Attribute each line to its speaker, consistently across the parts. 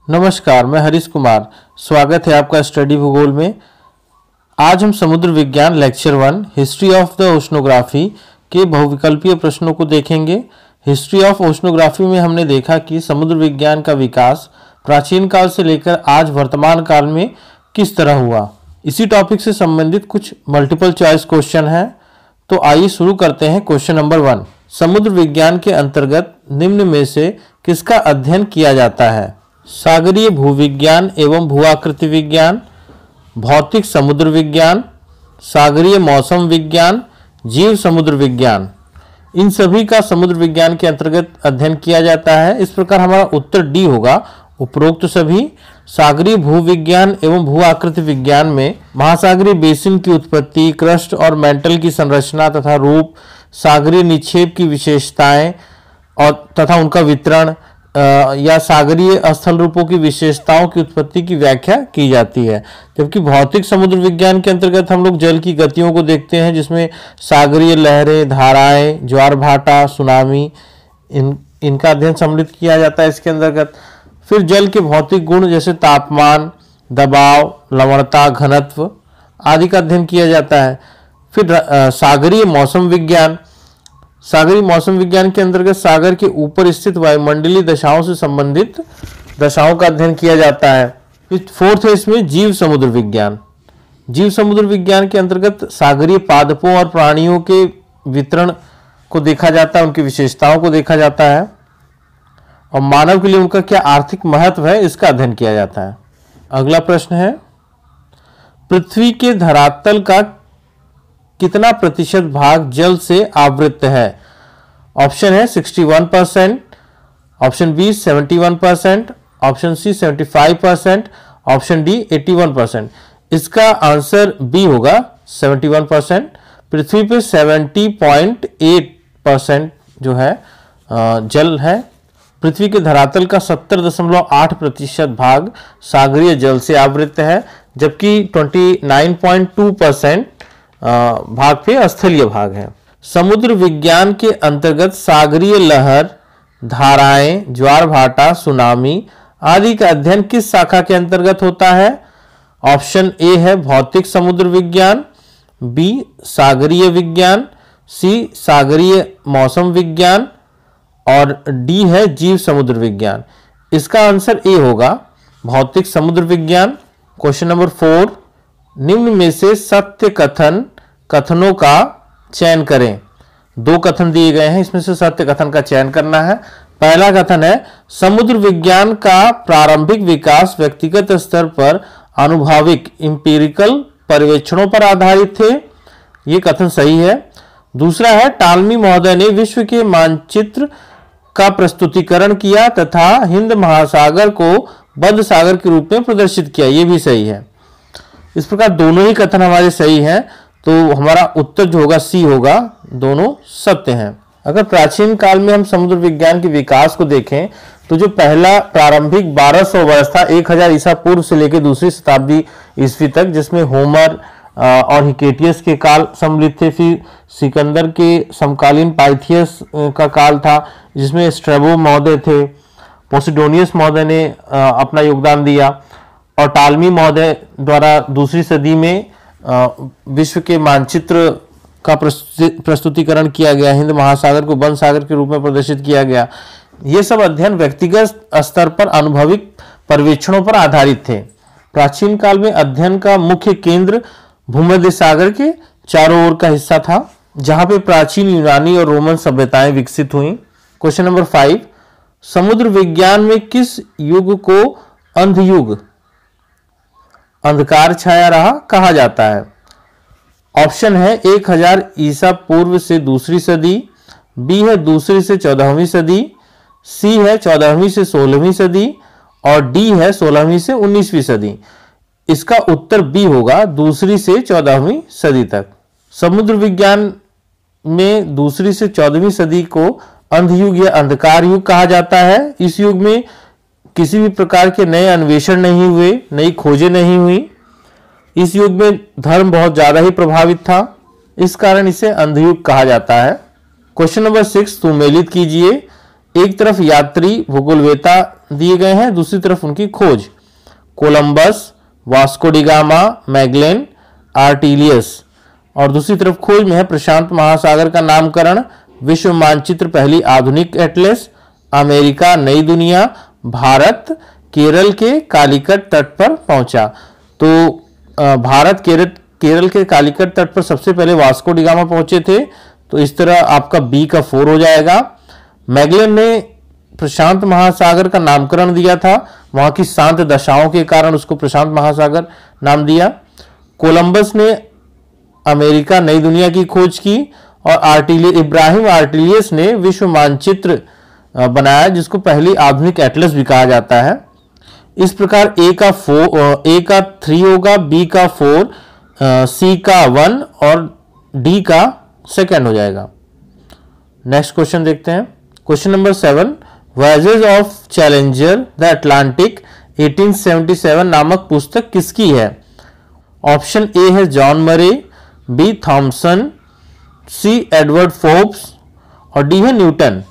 Speaker 1: नमस्कार, मैं हरीश कुमार। स्वागत है आपका स्टडी भूगोल में। आज हम समुद्र विज्ञान lecture 1 history of the oceanography के बहुविकल्पीय प्रश्नों को देखेंगे। हिस्ट्री ऑफ ओशनोग्राफी में हमने देखा कि समुद्र विज्ञान का विकास प्राचीन काल से लेकर आज वर्तमान काल में किस तरह हुआ। इसी टॉपिक से संबंधित कुछ मल्टीपल चॉइस क्वेश्चन हैं। तो आइए शुरू करते हैं। क्वेश्चन नंबर 1, समुद्र विज्ञान के अंतर्गत निम्न में से किसका अध्ययन किया जाता है? सागरीय भूविज्ञान एवं भूआकृति विज्ञान, भौतिक समुद्र विज्ञान, सागरीय मौसम विज्ञान, जीव समुद्र विज्ञान। इन सभी का समुद्र विज्ञान के अंतर्गत अध्ययन किया जाता है। इस प्रकार हमारा उत्तर डी होगा, उपरोक्त सभी। सागरीय भूविज्ञान एवं भूआकृति विज्ञान में महासागरीय बेसिन की उत्पत्ति, क्रस्ट और मेंटल की संरचना तथा रूप, सागरीय निक्षेप की विशेषताएं और तथा उनका वितरण या सागरीय स्थल रूपों की विशेषताओं की उत्पत्ति की व्याख्या की जाती है। जबकि भौतिक समुद्र विज्ञान के अंतर्गत हम लोग जल की गतियों को देखते हैं, जिसमें सागरीय लहरें, धाराएं, ज्वार भाटा, सुनामी इनका अध्ययन सम्मिलित किया जाता है इसके अंतर्गत। फिर जल के भौतिक गुण जैसे तापमान, दबाव, लवणता, घनत्व आदि का अध्ययन किया जाता है। फिर सागरीय मौसम विज्ञान, सागरीय मौसम विज्ञान के अंतर्गत सागर के ऊपर स्थित वायुमंडलीय दशाओं से संबंधित दशाओं का अध्ययन किया जाता है। फिर फोर्थ है इसमें जीव समुद्र विज्ञान। जीव समुद्र विज्ञान के अंतर्गत सागरीय पादपों और प्राणियों के वितरण को देखा जाता है, उनकी विशेषताओं को देखा जाता है और मानव के लिए उनका क्या आर्थिक महत्व है इसका अध्ययन किया जाता है। अगला प्रश्न है, पृथ्वी के धरातल का कितना प्रतिशत भाग जल से आवृत है? ऑप्शन है 61%, option B 71%, option C 75%, option D 81%। इसका आंसर बी होगा 71%। पृथ्वी पे 70.8% जो है जल है। पृथ्वी के धरातल का 70.8% भाग सागरीय जल से आवृत है, जबकि 29.2% भाग पे स्थलीय भाग है। समुद्र विज्ञान के अंतर्गत सागरीय लहर, धाराएं, ज्वार भाटा, सुनामी आदि का अध्ययन किस शाखा के अंतर्गत होता है? ऑप्शन ए है भौतिक समुद्र विज्ञान, बी सागरीय विज्ञान, सी सागरीय मौसम विज्ञान और डी है जीव समुद्र विज्ञान। इसका आंसर ए होगा भौतिक समुद्र विज्ञान। क्वेश्चन नंबर 4, निम्न में से सत्य कथनों का चयन करें। 2 कथन दिए गए हैं, इसमें से सत्य कथन का चयन करना है। पहला कथन है, समुद्र विज्ञान का प्रारंभिक विकास व्यक्तिगत स्तर पर आनुभविक इंपीरिकल पर्यवेक्षणों पर आधारित थे। ये कथन सही है। दूसरा है, टालमी महोदय ने विश्व के मानचित्र का प्रस्तुतिकरण किया तथा हिंद महासागर को बद्ध सागर के रूप में प्रदर्शित किया। ये भी सही है। इस प्रकार दोनों ही कथन हमारे सही हैं, तो हमारा उत्तर जो होगा सी होगा, दोनों सत्य हैं। अगर प्राचीन काल में हम समुद्र विज्ञान के विकास को देखें तो जो पहला प्रारंभिक 1200 वर्ष था, 1000 ईसा पूर्व से लेकर दूसरी शताब्दी ईस्वी तक, जिसमें होमर और हिकेटियस के काल सम्मिलित थे। फिर सिकंदर के समकालीन पाइथियस का काल था, जिसमें स्ट्रेबो महोदय थे। पोसिडोनियस महोदय ने अपना योगदान दिया और टालमी महोदय द्वारा दूसरी सदी में विश्व के मानचित्र का प्रस्तुतिकरण किया गया, हिंद महासागर को बंद सागर के रूप में प्रदर्शित किया गया। ये सब अध्ययन व्यक्तिगत स्तर पर अनुभविक पर्यवेक्षणों पर आधारित थे। प्राचीन काल में अध्ययन का मुख्य केंद्र भूमध्य सागर के चारों ओर का हिस्सा था, जहां पे प्राचीन यूनानी और रोमन सभ्यताएं विकसित हुई। क्वेश्चन नंबर 5, समुद्र विज्ञान में किस युग को अंधयुग, अंधकार छाया रहा कहा जाता है? ऑप्शन है 1000 ईसा पूर्व से दूसरी सदी, बी है दूसरी से 14वीं सदी, सी है 14वीं से 16वीं सदी और डी है 16वीं से 19वीं सदी। इसका उत्तर बी होगा दूसरी से 14वीं सदी तक। समुद्र विज्ञान में दूसरी से 14वीं सदी को अंधयुग या अंधकार युग कहा जाता है। इस युग में किसी भी प्रकार के नए अन्वेषण नहीं हुए, नई खोजें नहीं हुई। इस युग में धर्म बहुत ज्यादा ही प्रभावित था, इस कारण इसे अंधयुग कहा जाता है। क्वेश्चन नंबर 6 सुमेलित कीजिए। एक तरफ यात्री भूगोलवेता दिए गए हैं, दूसरी तरफ उनकी खोज। Columbus, Vasco da Gama, Magellan, Ortelius. और दूसरी तरफ खोज में है प्रशांत महासागर का नामकरण, विश्व मानचित्र पहली आधुनिक एटलस, अमेरिका नई दुनिया, भारत केरल के कालीकट तट पर पहुंचा। तो भारत केरल के कालीकट तट पर सबसे पहले वास्को डी गामा पहुंचे थे, तो इस तरह आपका बी का 4 हो जाएगा। मैगेलन ने प्रशांत महासागर का नामकरण दिया था, वहां की शांत दशाओं के कारण उसको प्रशांत महासागर नाम दिया। कोलंबस ने अमेरिका नई दुनिया की खोज की और इब्राहिम आर्टिलियस ने विश्व मानचित्र बनाया, जिसको पहली आधुनिक एटलस भी कहा जाता है। इस प्रकार ए का 3 होगा, बी का 4, सी का 1 और डी का 2 हो जाएगा। नेक्स्ट क्वेश्चन देखते हैं। Question number 7, voyages of Challenger the Atlantic 1877 नामक पुस्तक किसकी है? ऑप्शन ए है John Murray, B Thomson, C Edward Forbes और डी है न्यूटन।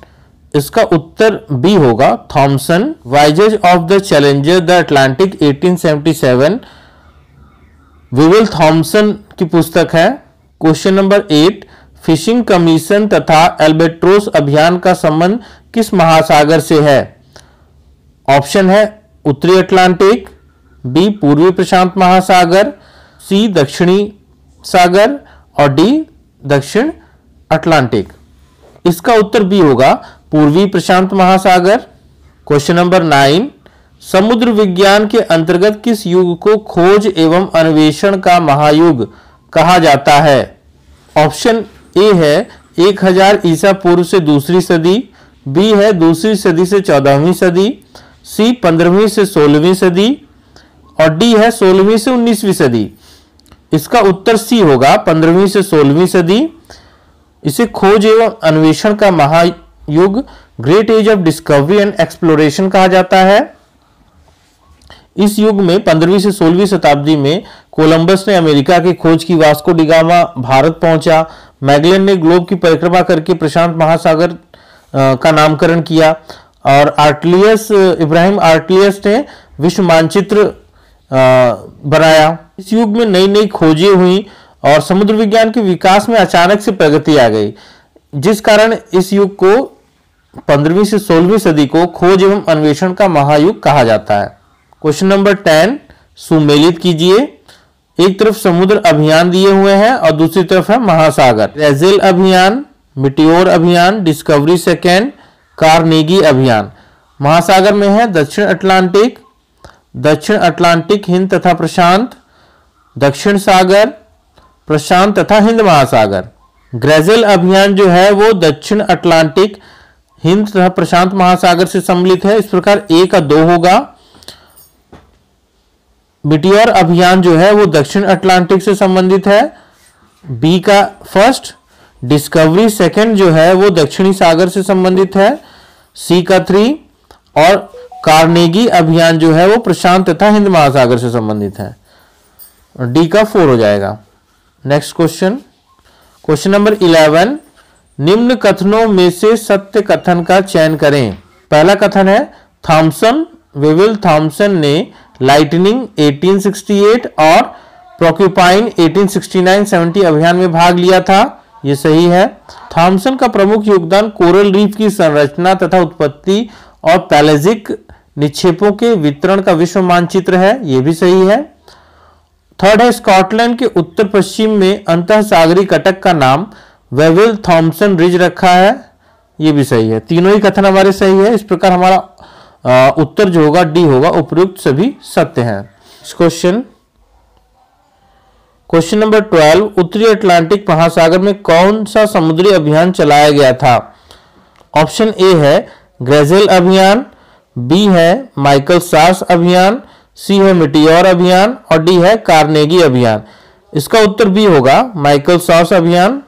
Speaker 1: इसका उत्तर बी होगा Thomson. Voyages of the Challenger the Atlantic 1877 Wyville Thomson की पुस्तक है। क्वेश्चन नंबर 8, फिशिंग कमीशन तथा एल्बेट्रोस अभियान का संबंध किस महासागर से है? ऑप्शन है उत्तरी अटलांटिक, बी पूर्वी प्रशांत महासागर, सी दक्षिणी सागर और डी दक्षिण अटलांटिक। इसका उत्तर बी होगा पूर्वी प्रशांत महासागर। क्वेश्चन नंबर 9, समुद्र विज्ञान के अंतर्गत किस युग को खोज एवं अन्वेषण का महायुग कहा जाता है? ऑप्शन ए है 1000 ईसा पूर्व से दूसरी सदी, बी है दूसरी सदी से 14वीं सदी, सी 15वीं से 16वीं सदी और डी है 16वीं से 19वीं सदी। इसका उत्तर सी होगा 15वीं से 16वीं सदी। इसे खोज एवं अन्वेषण का महायुग, great age of discovery and exploration कहा जाता है। इस युग में 15वीं से 16वीं शताब्दी में कोलंबस ने अमेरिका की खोज की, वास्को डी गामा भारत पहुंचा, मैगेलन ने ग्लोब की परिक्रमा करके प्रशांत महासागर का नामकरण किया और इब्राहिम आर्टिलियस ने विश्व मानचित्र बनाया। इस युग में नई नई खोजें हुई और समुद्र विज्ञान के विकास में अचानक से प्रगति आ गई, जिस कारण इस युग को 15वीं से 16वीं सदी को खोज एवं अन्वेषण का महायुग कहा जाता है। क्वेश्चन नंबर 10 सुमेलित कीजिए। एक तरफ समुद्र अभियान दिए हुए हैं और दूसरी तरफ है महासागर। ग्रेजेल अभियान, मिटियोर अभियान, डिस्कवरी सेकेंड, कार्नेगी अभियान। महासागर में है दक्षिण अटलांटिक हिंद तथा प्रशांत, दक्षिण सागर, प्रशांत तथा हिंद महासागर। ग्रेजेल अभियान जो है वो दक्षिण अटलांटिक हिंद तथा प्रशांत महासागर से सम्मिलित है। इस प्रकार ए का 2 होगा। मिटियोर अभियान जो है वो दक्षिण अटलांटिक से संबंधित है, बी का 1। डिस्कवरी सेकेंड जो है वो दक्षिणी सागर से संबंधित है, सी का 3 और कार्नेगी अभियान जो है वो प्रशांत तथा हिंद महासागर से संबंधित है, डी का 4 हो जाएगा। नेक्स्ट क्वेश्चन नंबर 11, निम्न कथनों में से सत्य कथन का चयन करें। पहला कथन है विविल थॉमसन ने लाइटनिंग 1868 और प्रोक्यूपाइन 1869-70 अभियान में भाग लिया था, यह सही है। थॉमसन का प्रमुख योगदान कोरल रीफ की संरचना तथा उत्पत्ति और पैलेजिक निक्षेपों के वितरण का विश्व मानचित्र है, यह भी सही है। थर्ड है स्कॉटलैंड के उत्तर पश्चिम में अंतः सागरी कटक का नाम वेविल थॉमसन रिज रखा है, यह भी सही है। तीनों ही कथन हमारे सही है। इस प्रकार हमारा उत्तर जो होगा डी होगा, उपयुक्त सभी सत्य हैं। क्वेश्चन नंबर 12, उत्तरी अटलांटिक महासागर में कौन सा समुद्री अभियान चलाया गया था? ऑप्शन ए है ग्रेजेल अभियान, बी है माइकल सार्स अभियान, सी है मिटियोर अभियान और डी है कार्नेगी अभियान। इसका उत्तर बी होगा माइकल सार्स अभियान।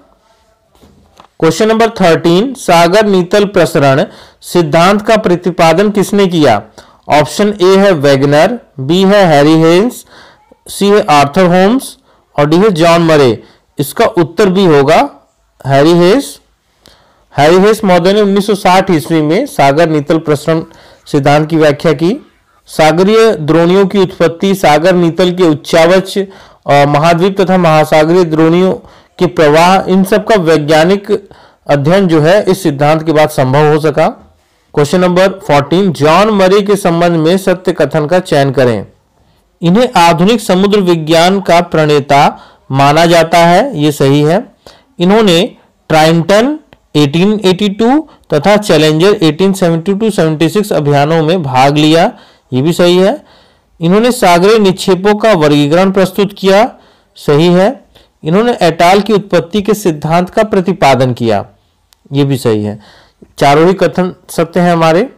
Speaker 1: क्वेश्चन नंबर 13, सागर नीतल प्रसरण सिद्धांत का प्रतिपादन किसने किया? ऑप्शन ए है वेगनर, बी है हैरी हेन्स, सी है आर्थर होम्स और डी है जॉन मरे। इसका उत्तर बी होगा हैरी हेस। महोदय ने 1960 ईस्वी में सागर नीतल प्रसरण सिद्धांत की व्याख्या की। सागरीय द्रोणियों की उत्पत्ति, सागर नीतल के उच्चावच, महाद्वीप तथा महासागरीय द्रोणियों के प्रवाह, इन सब का वैज्ञानिक अध्ययन जो है इस सिद्धांत के बाद संभव हो सका। क्वेश्चन नंबर 14, जॉन मरे के संबंध में सत्य कथन का चयन करें। इन्हें आधुनिक समुद्र विज्ञान का प्रणेता माना जाता है, ये सही है। इन्होंने ट्राइटन 1882 तथा चैलेंजर 1872-76 अभियानों में भाग लिया, ये भी सही है। इन्होंने सागरीय निक्षेपों का वर्गीकरण प्रस्तुत किया, सही है। इन्होंने एटाल की उत्पत्ति के सिद्धांत का प्रतिपादन किया, ये भी सही है। चारों ही कथन सत्य हैं हमारे।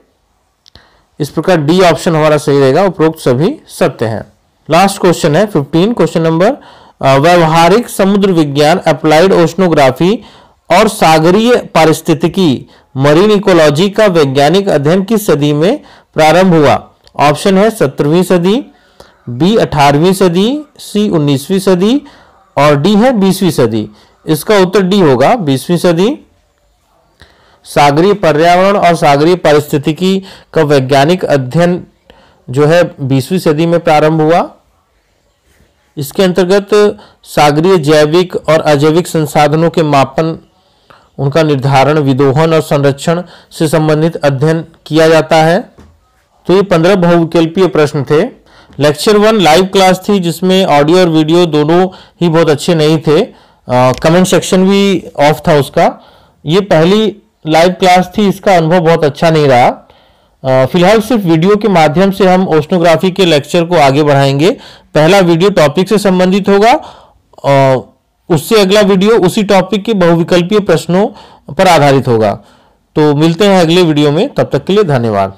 Speaker 1: इस प्रकार डी ऑप्शन हमारा सही रहेगा, उपरोक्त सभी सत्य हैं। लास्ट क्वेश्चन है 15, क्वेश्चन नंबर, व्यवहारिक समुद्र विज्ञान अप्लाइड ओशनोग्राफी और सागरीय पारिस्थितिकी मरीन इकोलॉजी का वैज्ञानिक अध्ययन किस सदी में प्रारंभ हुआ? ऑप्शन है 17वीं सदी, बी 18वीं सदी, सी 19वीं सदी और डी है 20वीं सदी। इसका उत्तर डी होगा, 20वीं सदी। सागरीय पर्यावरण और सागरीय पारिस्थितिकी का वैज्ञानिक अध्ययन जो है 20वीं सदी में प्रारंभ हुआ। इसके अंतर्गत सागरीय जैविक और अजैविक संसाधनों के मापन, उनका निर्धारण, विदोहन और संरक्षण से संबंधित अध्ययन किया जाता है। तो ये 15 बहुविकल्पीय प्रश्न थे। लेक्चर 1 लाइव क्लास थी जिसमें ऑडियो और वीडियो दोनों ही बहुत अच्छे नहीं थे, कमेंट सेक्शन भी ऑफ था उसका। ये पहली लाइव क्लास थी, इसका अनुभव बहुत अच्छा नहीं रहा। फिलहाल सिर्फ वीडियो के माध्यम से हम ओशनोग्राफी के लेक्चर को आगे बढ़ाएंगे। पहला वीडियो टॉपिक से संबंधित होगा, उससे अगला वीडियो उसी टॉपिक के बहुविकल्पीय प्रश्नों पर आधारित होगा। तो मिलते हैं अगले वीडियो में, तब तक के लिए धन्यवाद।